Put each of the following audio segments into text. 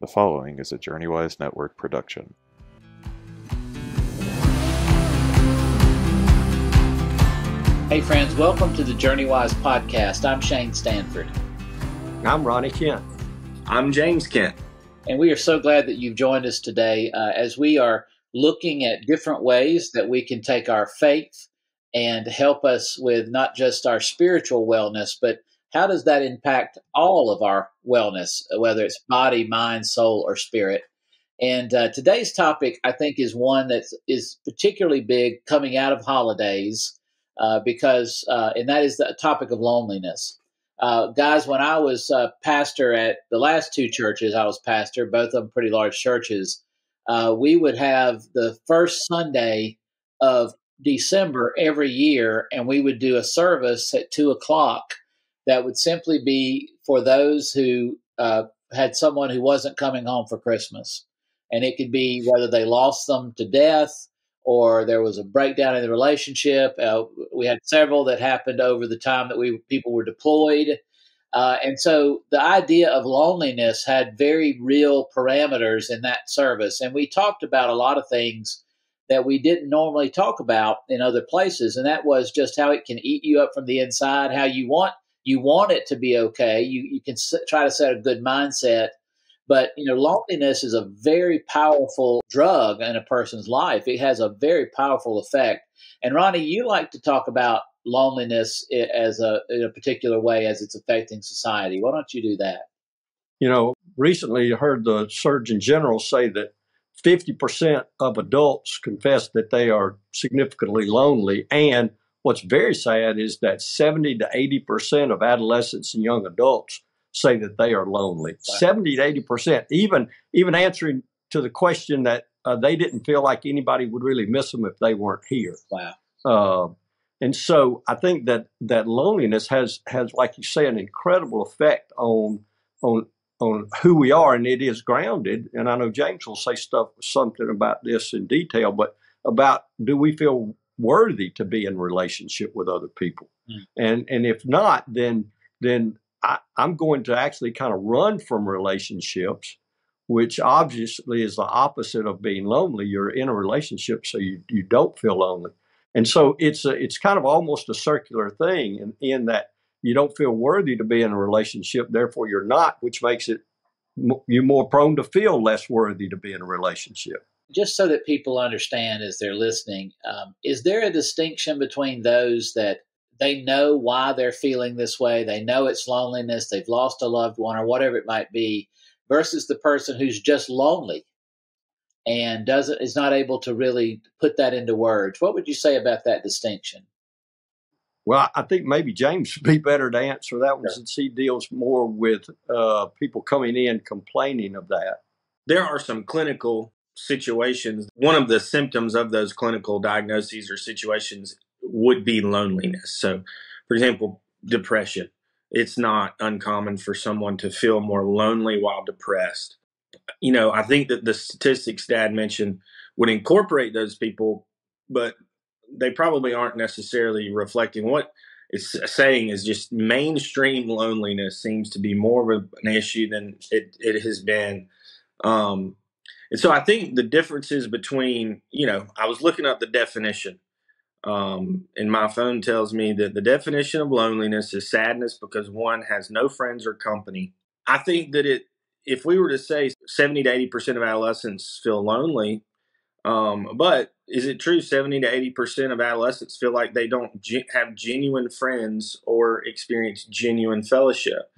The following is a JourneyWise Network production. Hey friends, welcome to the JourneyWise podcast. I'm Shane Stanford. I'm Ronnie Kent. I'm James Kent. And we are so glad that you've joined us today as we are looking at different ways that we can take our faith and help us with not just our spiritual wellness, but how does that impact all of our wellness, whether it's body, mind, soul, or spirit? And today's topic, I think, is one that is particularly big coming out of holidays because that is the topic of loneliness. Guys, when I was pastor at the last two churches I was pastor, both of them pretty large churches, we would have the first Sunday of December every year, and we would do a service at 2:00 that would simply be for those who had someone who wasn't coming home for Christmas. And it could be whether they lost them to death or there was a breakdown in the relationship. We had several that happened over the time that people were deployed. And so the idea of loneliness had very real parameters in that service. And we talked about a lot of things that we didn't normally talk about in other places. And that was just how it can eat you up from the inside, how you want it to be okay. You can try to set a good mindset. But, loneliness is a very powerful drug in a person's life. It has a very powerful effect. And Ronnie, you like to talk about loneliness in a particular way as it's affecting society. Why don't you do that? Recently I heard the Surgeon General say that 50% of adults confess that they are significantly lonely. And what's very sad is that 70 to 80% of adolescents and young adults say that they are lonely. Wow. 70 to 80%, even answering to the question that they didn't feel like anybody would really miss them if they weren't here. Wow. And so I think that loneliness has, like you say, an incredible effect on who we are, and it is grounded. And I know James will say something about this in detail, but about, do we feel worthy to be in relationship with other people? And if not, then I'm going to actually kind of run from relationships, which obviously is the opposite of being lonely. You're in a relationship so you don't feel lonely. And so it's kind of almost a circular thing in that you don't feel worthy to be in a relationship, therefore you're not, which makes you more prone to feel less worthy to be in a relationship. Just so that people understand as they're listening, is there a distinction between those that they know why they're feeling this way, they know it's loneliness, they've lost a loved one or whatever it might be, versus the person who's just lonely and is not able to really put that into words? What would you say about that distinction? Well, I think maybe James would be better to answer that one, since he deals more with people coming in complaining of that. There are some clinical situations. One of the symptoms of those clinical diagnoses or situations would be loneliness. So, for example, depression. It's not uncommon for someone to feel more lonely while depressed. I think that the statistics Dad mentioned would incorporate those people, but they probably aren't necessarily reflecting what it's saying. Is just mainstream loneliness seems to be more of an issue than it has been. And so I think the differences between, I was looking up the definition, and my phone tells me that the definition of loneliness is sadness because one has no friends or company. I think that if we were to say 70 to 80% of adolescents feel lonely, but is it true 70 to 80% of adolescents feel like they don't have genuine friends or experience genuine fellowship?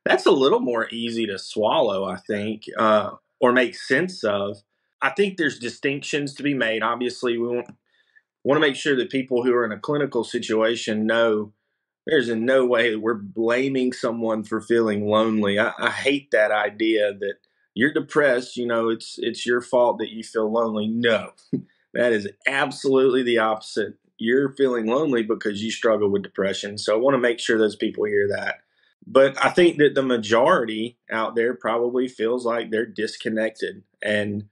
That's a little more easy to swallow, I think, or make sense of. I think there's distinctions to be made. Obviously, we want to make sure that people who are in a clinical situation know there's in no way that we're blaming someone for feeling lonely. I hate that idea that you're depressed, it's your fault that you feel lonely. No, that is absolutely the opposite. You're feeling lonely because you struggle with depression. So I want to make sure those people hear that. But I think that the majority out there probably feels like they're disconnected. And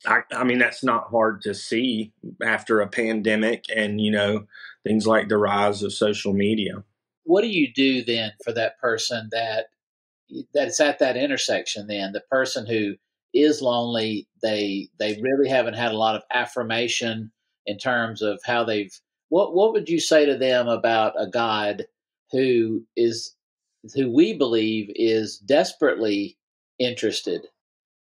I mean, that's not hard to see after a pandemic and, things like the rise of social media. What do you do then for that person that's at that intersection then, the person who is lonely, they really haven't had a lot of affirmation in terms of how they've. What would you say to them about a God who we believe is desperately interested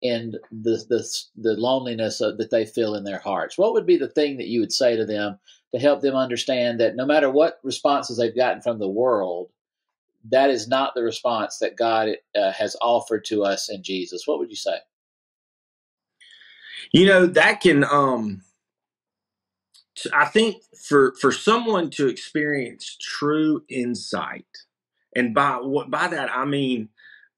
in the loneliness that they feel in their hearts? What would be the thing that you would say to them to help them understand that no matter what responses they've gotten from the world, that is not the response that God has offered to us in Jesus? What would you say? That can, I think for someone to experience true insight, and by that I mean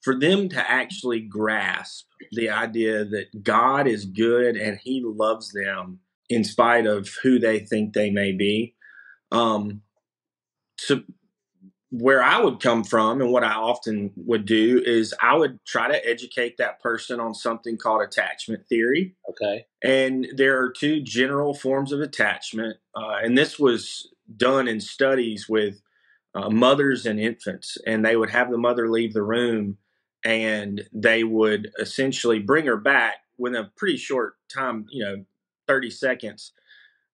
for them to actually grasp the idea that God is good and He loves them in spite of who they think they may be. So where I would come from and what I often would do is I would try to educate that person on something called attachment theory. Okay. And there are two general forms of attachment. And this was done in studies with mothers and infants. And they would have the mother leave the room and they would essentially bring her back within a pretty short time, 30 seconds.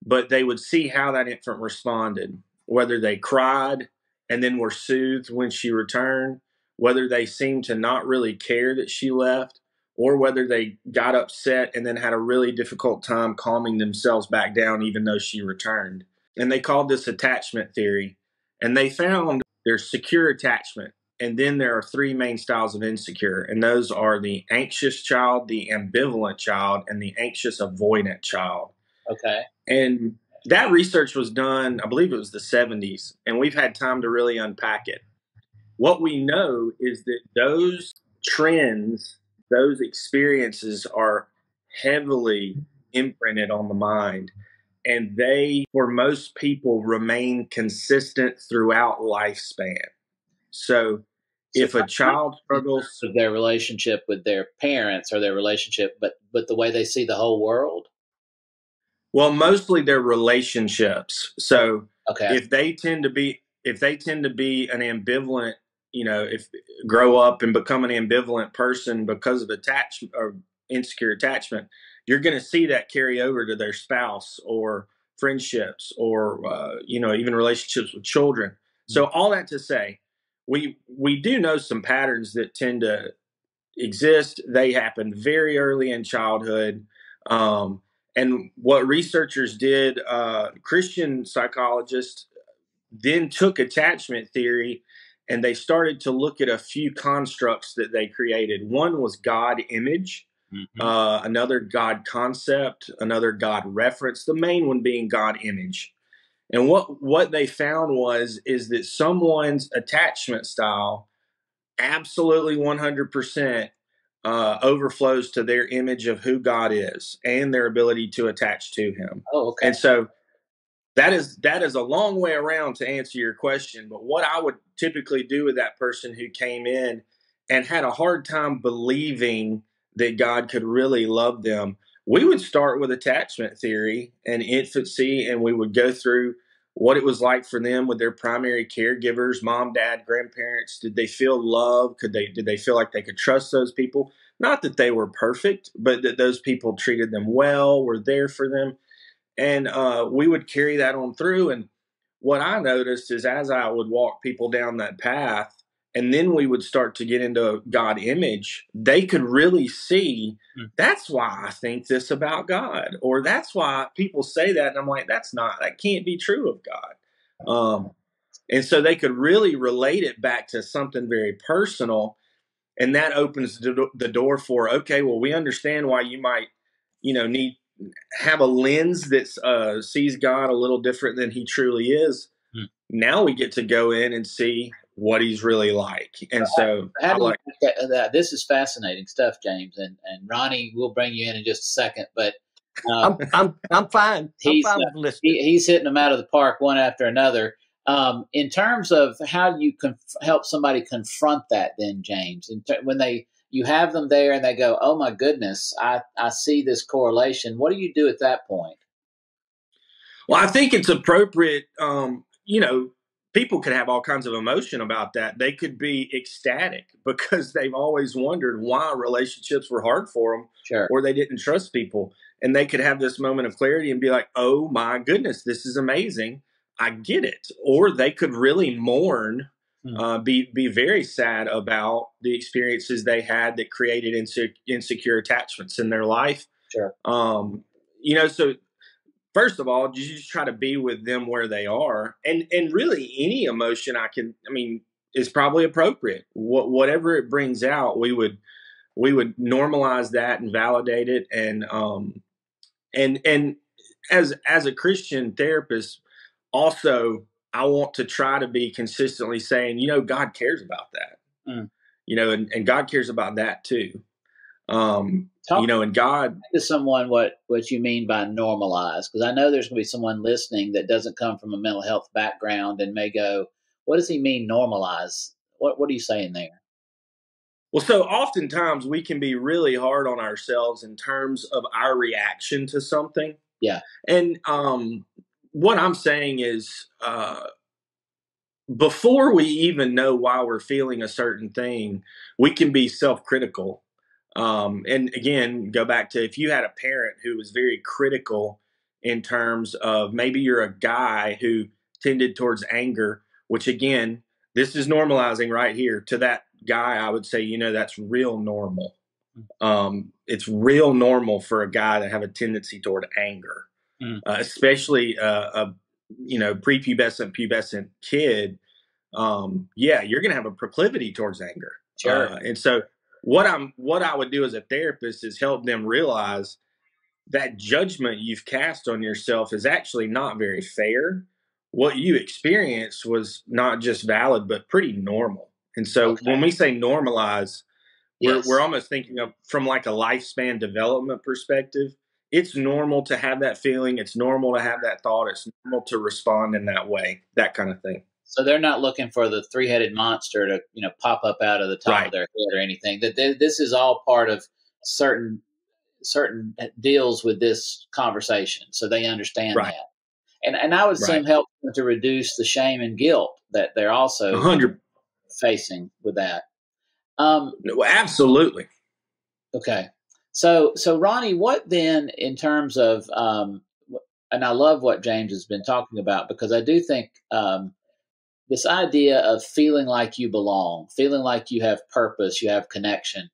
But they would see how that infant responded, whether they cried and then were soothed when she returned, whether they seemed to not really care that she left, or whether they got upset and then had a really difficult time calming themselves back down even though she returned. And they called this attachment theory. And they found there's secure attachment. And then there are three main styles of insecure. And those are the anxious child, the ambivalent child, and the anxious avoidant child. Okay. And that research was done, I believe it was the 70s, and we've had time to really unpack it. What we know is that those trends, those experiences are heavily imprinted on the mind, and they, for most people, remain consistent throughout lifespan. So if a child struggles with their relationship with their parents or their relationship, but the way they see the whole world. Well, mostly their relationships. So okay. if they tend to be an ambivalent, if grow up and become an ambivalent person because of attachment or insecure attachment, you're going to see that carry over to their spouse or friendships or even relationships with children. So all that to say, we do know some patterns that tend to exist. They happen very early in childhood. And what researchers did, Christian psychologists then took attachment theory and they started to look at a few constructs that they created. One was God image, another God concept, another God reference, the main one being God image. And what they found is that someone's attachment style absolutely 100% overflows to their image of who God is and their ability to attach to Him. Oh, okay. And so that is a long way around to answer your question. But what I would typically do with that person who came in and had a hard time believing that God could really love them, we would start with attachment theory and infancy, and we would go through what it was like for them with their primary caregivers, mom, dad, grandparents. Did they feel love? Did they feel like they could trust those people? Not that they were perfect, but that those people treated them well, were there for them. And we would carry that on through. And what I noticed is as I would walk people down that path, and then we would start to get into God image, they could really see that's why I think this about God, or that's why people say that. And I'm like, that can't be true of God. And so they could really relate it back to something very personal. And that opens the door for, okay, well, we understand why you might, have a lens that sees God a little different than He truly is. Now we get to go in and see what He's really like. And so this is fascinating stuff, James, and Ronnie, we'll bring you in just a second, but I'm fine. I'm fine with listening. He's hitting them out of the park one after another. In terms of how you can help somebody confront that, then, James, when you have them there and they go, oh my goodness, I see this correlation. What do you do at that point? Well, I think it's appropriate, people could have all kinds of emotion about that. They could be ecstatic because they've always wondered why relationships were hard for them, Sure. or they didn't trust people. And they could have this moment of clarity and be like, oh my goodness, this is amazing. I get it. Or they could really mourn, be very sad about the experiences they had that created insecure attachments in their life. Sure. So first of all, you just try to be with them where they are, and really any emotion is probably appropriate. Whatever it brings out, we would normalize that and validate it, and as a Christian therapist, also I want to try to be consistently saying, God cares about that, and God cares about that too. And God to someone what you mean by normalize, because I know there's going to be someone listening that doesn't come from a mental health background and may go, what does he mean normalize? What are you saying there? Well, so oftentimes we can be really hard on ourselves in terms of our reaction to something. Yeah. And what I'm saying is, before we even know why we're feeling a certain thing, we can be self-critical. And again, go back to if you had a parent who was very critical in terms of, maybe you're a guy who tended towards anger, which again, this is normalizing right here. To that guy, I would say, that's real normal. It's real normal for a guy to have a tendency toward anger, especially a prepubescent, pubescent kid. You're going to have a proclivity towards anger. Sure. And so what I would do as a therapist is help them realize that judgment you've cast on yourself is actually not very fair. What you experienced was not just valid, but pretty normal. And so when we say normalize, we're almost thinking of from like a lifespan development perspective. It's normal to have that feeling. It's normal to have that thought. It's normal to respond in that way, that kind of thing. So they're not looking for the three-headed monster to, pop up out of the top of their head or anything. That this is all part of certain deals with this conversation, so they understand that. And I would assume help them to reduce the shame and guilt that they're also 100 facing with that. Absolutely. Okay. So Ronnie, what then in terms of and I love what James has been talking about, because I do think this idea of feeling like you belong, feeling like you have purpose, you have connection.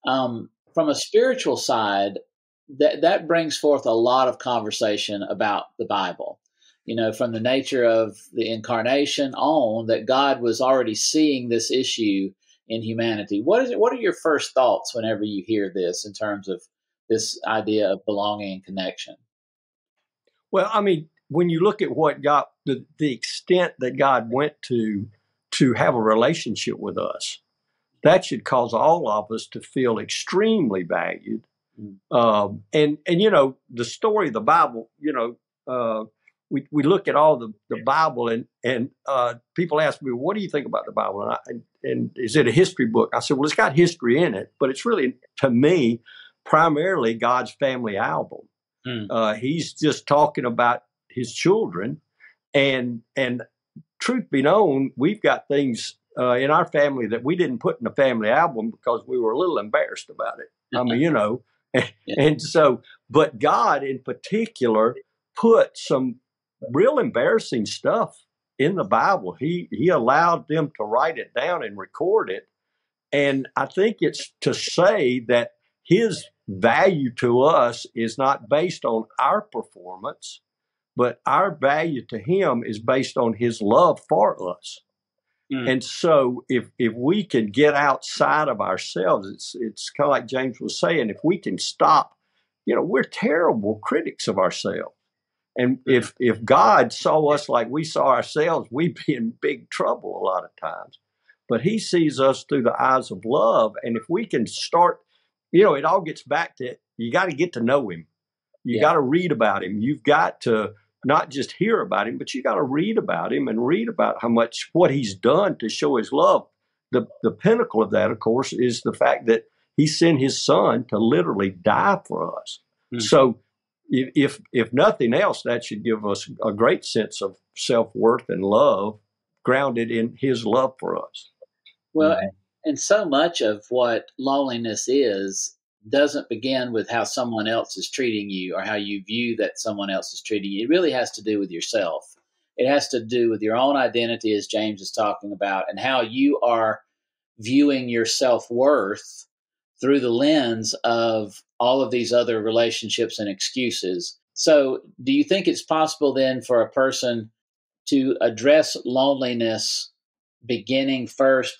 From a spiritual side, that brings forth a lot of conversation about the Bible. From the nature of the incarnation on, that God was already seeing this issue in humanity. What are your first thoughts whenever you hear this in terms of this idea of belonging and connection? Well, when you look at what God, the extent that God went to have a relationship with us, that should cause all of us to feel extremely valued. And the story of the Bible, we look at all the Bible and people ask me, what do you think about the Bible? And is it a history book? I said, well, it's got history in it, but it's really, to me, primarily God's family album. He's just talking about his children, and truth be known, we've got things in our family that we didn't put in the family album because we were a little embarrassed about it. And so, but God in particular put some real embarrassing stuff in the Bible. He allowed them to write it down and record it. And I think it's to say that his value to us is not based on our performance, but our value to him is based on his love for us. And so if we can get outside of ourselves, it's kind of like James was saying, if we can stop, we're terrible critics of ourselves. And if God saw us like we saw ourselves, we'd be in big trouble a lot of times. But he sees us through the eyes of love. And if we can start, it all gets back to, you got to get to know him. You got to read about him. You've got to not just hear about him, but you got to read about him and read about what he's done to show his love. The pinnacle of that, of course, is the fact that he sent his son to literally die for us. So if nothing else, that should give us a great sense of self-worth and love grounded in his love for us. Well, and so much of what loneliness is doesn't begin with how someone else is treating you or how you view that someone else is treating you. It really has to do with yourself. It has to do with your own identity, as James is talking about, and how you are viewing your self-worth through the lens of all of these other relationships and excuses. So do you think it's possible then for a person to address loneliness beginning first?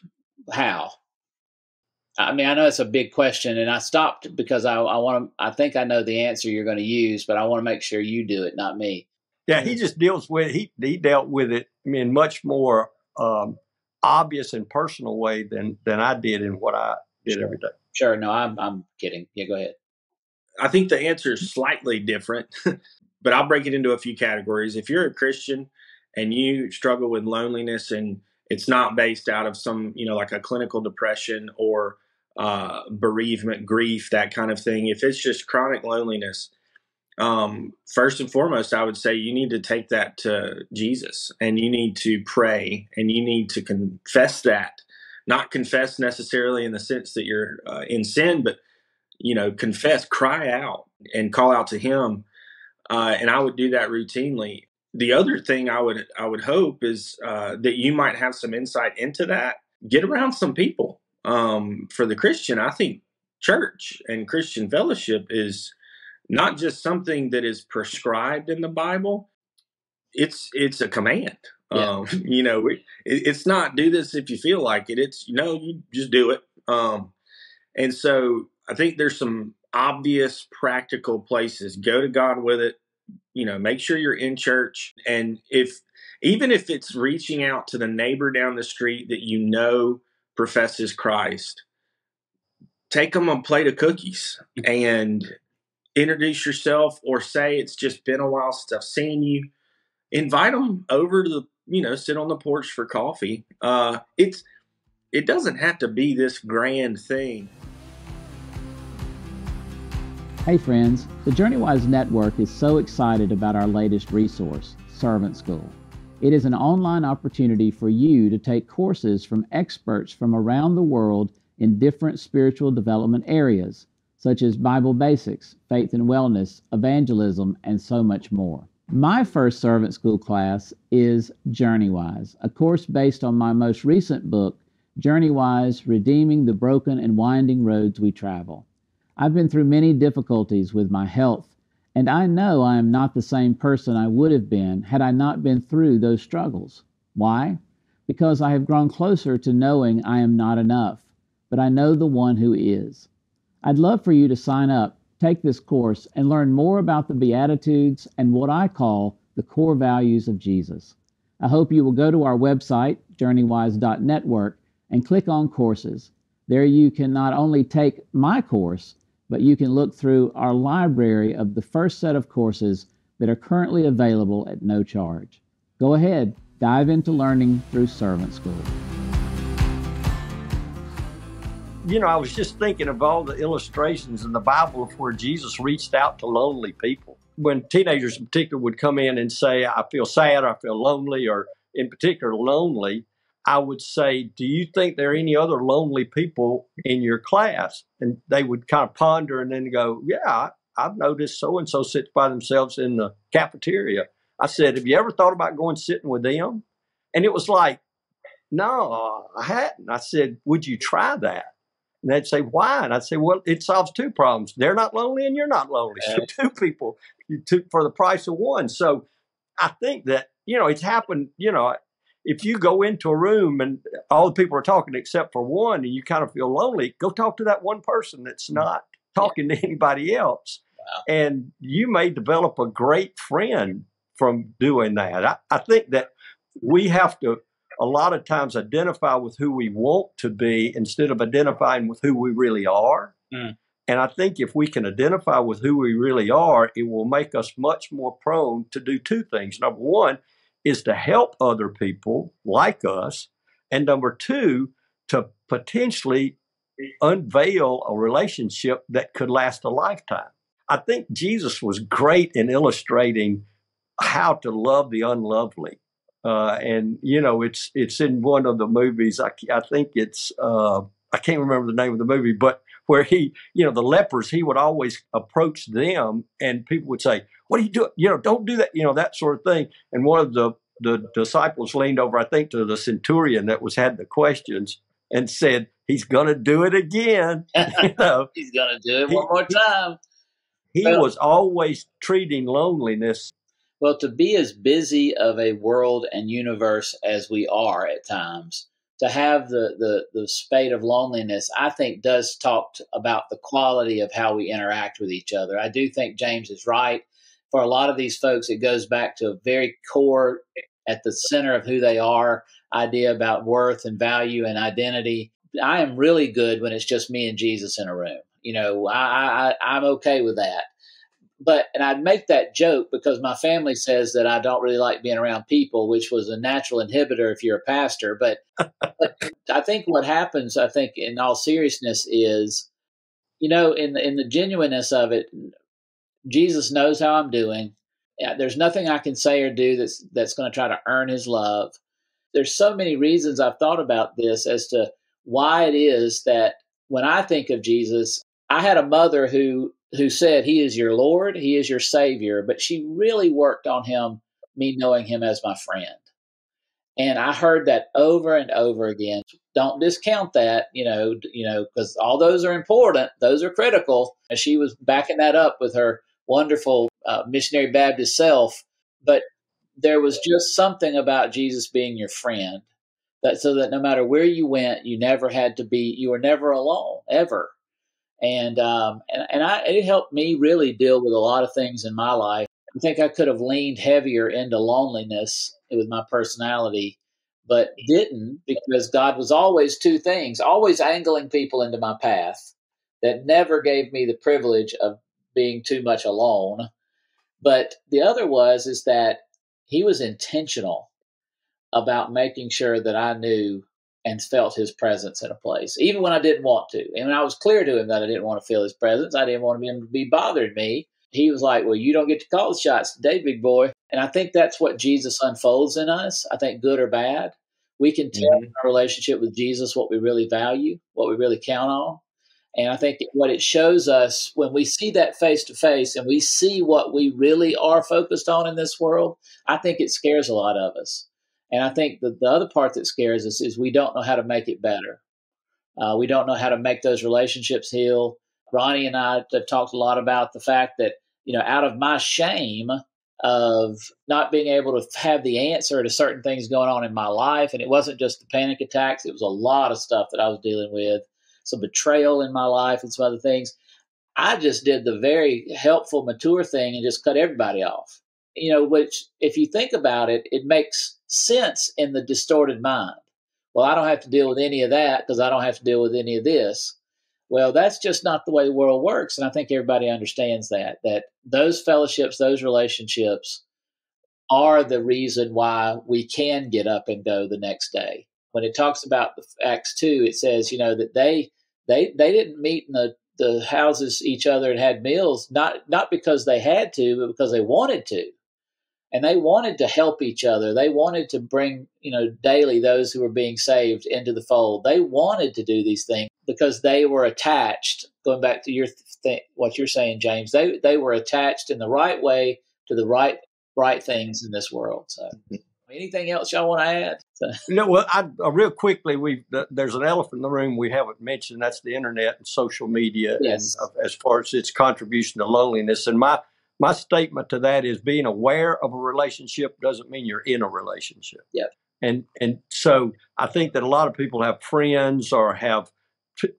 How? I mean, I know it's a big question, and I stopped because I want to. I think I know the answer you're going to use, but I want to make sure you do it, not me. Yeah, he just deals with he dealt with it in much more obvious and personal way than I did in what I did every day. Sure, no, I'm kidding. Yeah, go ahead. I think the answer is slightly different, but I'll break it into a few categories. If you're a Christian and you struggle with loneliness and it's not based out of some, like a clinical depression or bereavement, grief, that kind of thing. If it's just chronic loneliness, first and foremost, I would say you need to take that to Jesus and you need to pray and you need to confess that. Not confess necessarily in the sense that you're in sin, but, confess, cry out and call out to him. And I would do that routinely. The other thing I would hope is that you might have some insight into that. Get around some people. For the Christian, I think church and Christian fellowship is not just something that is prescribed in the Bible. It's a command. Yeah. It's not do this if you feel like it. It's, you just do it. And so I think there's some obvious practical places. Go to God with it. Make sure you're in church. And even if it's reaching out to the neighbor down the street that professes Christ, take them a plate of cookies and introduce yourself, or say it's just been a while since I've seen you. Invite them over to sit on the porch for coffee. It doesn't have to be this grand thing. Hey friends, the JourneyWise Network is so excited about our latest resource, Servant School. It is an online opportunity for you to take courses from experts from around the world in different spiritual development areas, such as Bible basics, faith and wellness, evangelism, and so much more. My first Servant School class is JourneyWise, a course based on my most recent book, JourneyWise, Redeeming the Broken and Winding Roads We Travel. I've been through many difficulties with my health, and I know I am not the same person I would have been had I not been through those struggles. Why? Because I have grown closer to knowing I am not enough, but I know the one who is. I'd love for you to sign up, take this course, and learn more about the Beatitudes and what I call the core values of Jesus. I hope you will go to our website, JourneyWise.network, and click on Courses. There you can not only take my course, but you can look through our library of the first set of courses that are currently available at no charge. Go ahead, dive into learning through Servant School. I was just thinking of all the illustrations in the Bible of where Jesus reached out to lonely people. When teenagers in particular would come in and say, I feel sad, or I feel lonely, or in particular lonely, I would say, do you think there are any other lonely people in your class? And they would kind of ponder and then go, yeah, I've noticed so-and-so sits by themselves in the cafeteria. I said, have you ever thought about going sitting with them? And it was like, no, I hadn't. I said, would you try that? And they'd say, why? And I'd say, well, it solves two problems. They're not lonely and you're not lonely. So two people you took for the price of one. So I think that, it's happened, if you go into a room and all the people are talking except for one and you kind of feel lonely, go talk to that one person that's not talking to anybody else. Wow. And you may develop a great friend from doing that. I think that we have to a lot of times identify with who we want to be instead of identifying with who we really are. Mm. And I think if we can identify with who we really are, it will make us much more prone to do two things. Number one is to help other people like us. And number two, to potentially unveil a relationship that could last a lifetime. I think Jesus was great in illustrating how to love the unlovely. And it's in one of the movies. I think it's I can't remember the name of the movie, but where the lepers, he would always approach them, and people would say, "What are you doing? Don't do that." That sort of thing. And one of the disciples leaned over, I think, to the centurion that had the questions, and said, "He's going to do it again." He's going to do it one more time. He was always treating loneliness. Well, to be as busy of a world and universe as we are at times, to have the spate of loneliness, I think does talk about the quality of how we interact with each other. I do think James is right. For a lot of these folks, it goes back to a very core, at the center of who they are, idea about worth and value and identity. I am really good when it's just me and Jesus in a room. I'm okay with that. And I'd make that joke because my family says that I don't really like being around people, which was a natural inhibitor if you're a pastor. But I think what happens, in all seriousness is, in the genuineness of it, Jesus knows how I'm doing. There's nothing I can say or do that's going to try to earn his love. There's so many reasons I've thought about this as to why it is that when I think of Jesus, I had a mother who said, "He is your Lord, he is your Savior," but she really worked on me knowing him as my friend. And I heard that over and over again. Don't discount that, because all those are important. Those are critical. And she was backing that up with her wonderful missionary Baptist self. But there was just something about Jesus being your friend, so that no matter where you went, you were never alone, ever. And it helped me really deal with a lot of things in my life. I think I could have leaned heavier into loneliness with my personality, but didn't, because God was always two things, always angling people into my path that never gave me the privilege of being too much alone. But the other is that he was intentional about making sure that I knew and felt his presence in a place, even when I didn't want to. And I was clear to him that I didn't want to feel his presence. I didn't want him to be bothering me. He was like, "Well, you don't get to call the shots today, big boy." And I think that's what Jesus unfolds in us. I think good or bad, we can tell in our relationship with Jesus what we really value, what we really count on. And I think what it shows us when we see that face to face and we see what we really are focused on in this world, I think it scares a lot of us. And I think the other part that scares us is we don't know how to make it better. We don't know how to make those relationships heal. Ronnie and I have talked a lot about the fact that, out of my shame of not being able to have the answer to certain things going on in my life, and it wasn't just the panic attacks, it was a lot of stuff that I was dealing with, some betrayal in my life and some other things. I just did the very helpful, mature thing and just cut everybody off. Which, if you think about it, it makes sense in the distorted mind. Well, I don't have to deal with any of that because I don't have to deal with any of this. Well, that's just not the way the world works. And I think everybody understands that those fellowships, those relationships are the reason why we can get up and go the next day. When it talks about the Acts 2, it says, that they didn't meet in the houses each other and had meals, not because they had to, but because they wanted to. And they wanted to help each other. They wanted to bring, daily those who were being saved into the fold. They wanted to do these things because they were attached. Going back to what you're saying, James, they were attached in the right way to the right things in this world. So, anything else y'all want to add? Well, real quickly, there's an elephant in the room we haven't mentioned. That's the internet and social media, yes. And as far as its contribution to loneliness. And my statement to that is being aware of a relationship doesn't mean you're in a relationship. Yep. And so I think that a lot of people have friends or have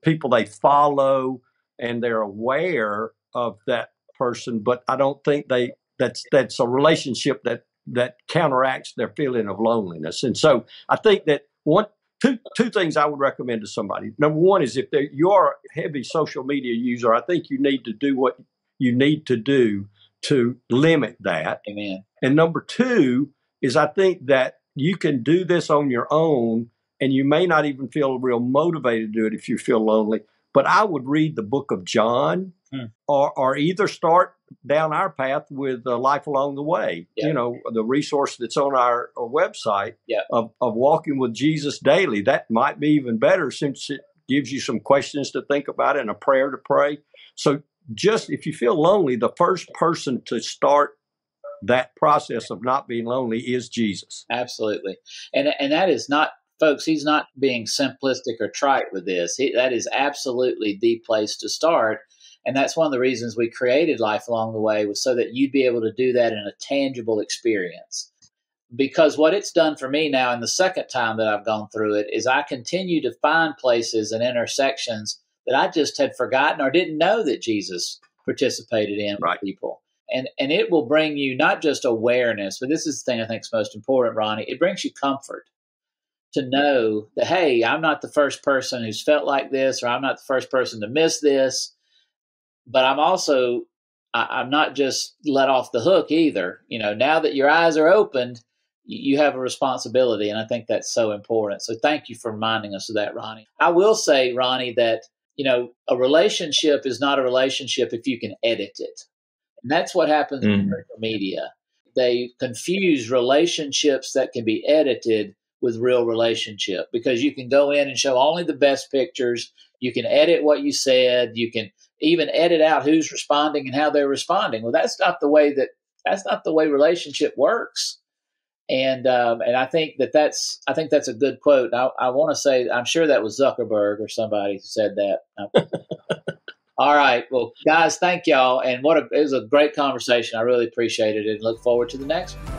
people they follow, and they're aware of that person, but I don't think that's a relationship that counteracts their feeling of loneliness. And so I think that two things I would recommend to somebody. Number one is if you are a heavy social media user, I think you need to do what you need to do to limit that. Amen. And number two is I think that you can do this on your own, and you may not even feel real motivated to do it if you feel lonely. But I would read the book of John, or either start down our path with Life Along the Way. Yeah. You know, the resource that's on our website Yeah. of walking with Jesus daily. That might be even better, since it gives you some questions to think about and a prayer to pray. So just if you feel lonely, the first person to start that process of not being lonely is Jesus. Absolutely. And that is not, folks, he's not being simplistic or trite with this. That is absolutely the place to start. And that's one of the reasons we created Life Along the Way, was so that you'd be able to do that in a tangible experience. Because what it's done for me now, in the second time that I've gone through it, is I continue to find places and intersections that I just had forgotten or didn't know that Jesus participated in with people. And it will bring you not just awareness, but this is the thing I think is most important, Ronnie. It brings you comfort to know that, hey, I'm not the first person who's felt like this, or I'm not the first person to miss this, but I'm not just let off the hook either. You know, now that your eyes are opened, you have a responsibility. And I think that's so important. So thank you for reminding us of that, Ronnie. I will say, Ronnie, that, you know, a relationship is not a relationship if you can edit it. And that's what happens in social media. They confuse relationships that can be edited with real relationship, because you can go in and show only the best pictures. You can edit what you said. You can even edit out who's responding and how they're responding. Well, that's not the way relationship works. And I think that's a good quote. I want to say, I'm sure that was Zuckerberg or somebody who said that. All right. Well, guys, thank y'all. And it was a great conversation. I really appreciated it, and look forward to the next one.